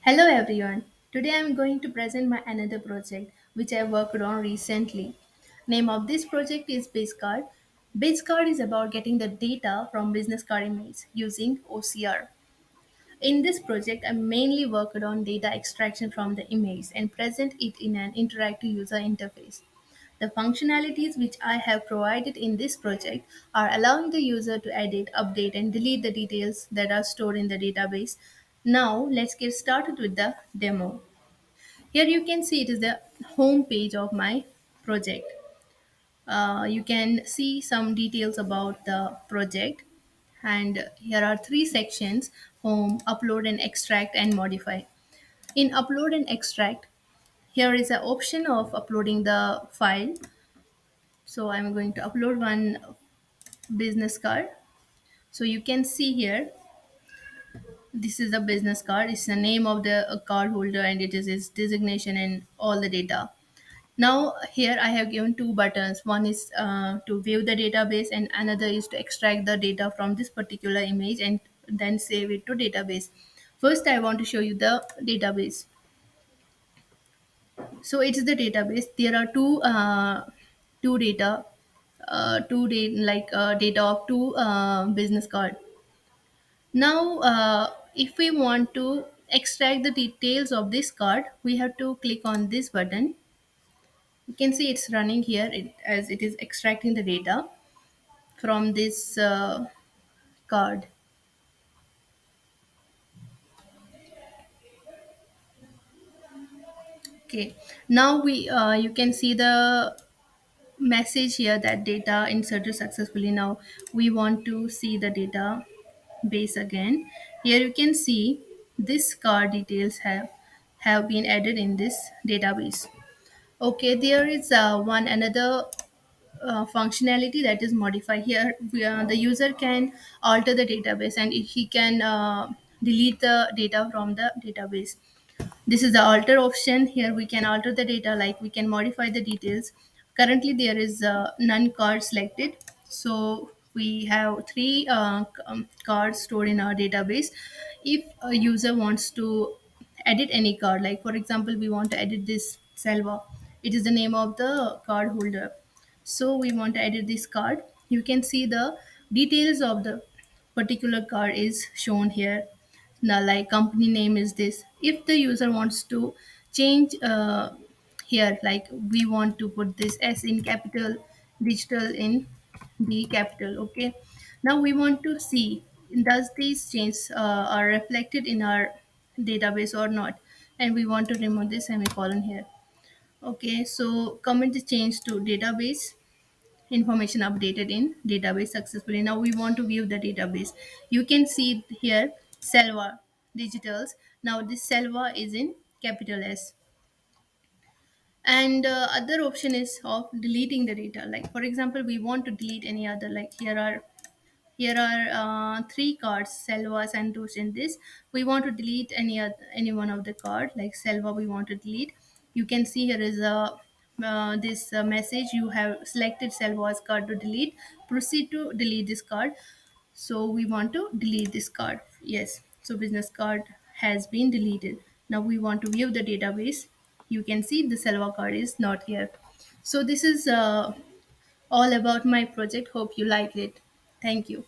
Hello everyone. Today I am going to present my another project which I worked on recently. Name of this project is BizCard. BizCard is about getting the data from business card images using OCR. In this project, I mainly worked on data extraction from the image and present it in an interactive user interface. The functionalities which I have provided in this project are allowing the user to edit, update, and delete the details that are stored in the database. Now, let's get started with the demo. Here you can see it is the home page of my project. You can see some details about the project, and here are three sections: home, upload and extract, and modify. In upload and extract, here is an option of uploading the file. So I'm going to upload one business card. So you can see here, this is the business card. It's the name of the card holder, and it is its designation and all the data. Now here I have given two buttons. One is to view the database, and another is to extract the data from this particular image and then save it to database. First I want to show you the database. So it is the database. There are two data, data of two business card. Now, if we want to extract the details of this card, we have to click on this button. You can see it's running here as it is extracting the data from this card. Okay. Now you can see the message here that data inserted successfully. Now we want to see the data base again. Here you can see this card details have been added in this database. Okay, there is one another functionality, that is modify. Here the user can alter the database, and he can delete the data from the database. This is the alter option. Here we can alter the data, like we can modify the details. Currently there is none card selected, so we have three cards stored in our database. If a user wants to edit any card, like for example we want to edit this Selva, it is the name of the card holder. So we want to edit this card. You can see the details of the particular card is shown here. Now, like company name is this. If the user wants to change here, like we want to put this S in capital, digital in D capital. Okay. Now we want to see, does these changes are reflected in our database or not, and we want to remove this semicolon here. Okay, so comment is changed to database, information updated in database successfully. Now we want to view the database. You can see here Selva digitals. Now this Selva is in capital S. And other option is of deleting the data. Like for example, we want to delete any other. Like here are three cards, Selva, Santosh, and this. We want to delete any one of the card, like Selva. We want to delete. You can see here is a this message. You have selected Selva's card to delete. Proceed to delete this card. So we want to delete this card. Yes. So business card has been deleted. Now we want to view the database. You can see the Selva card is not here. So this is all about my project. Hope you liked it. Thank you.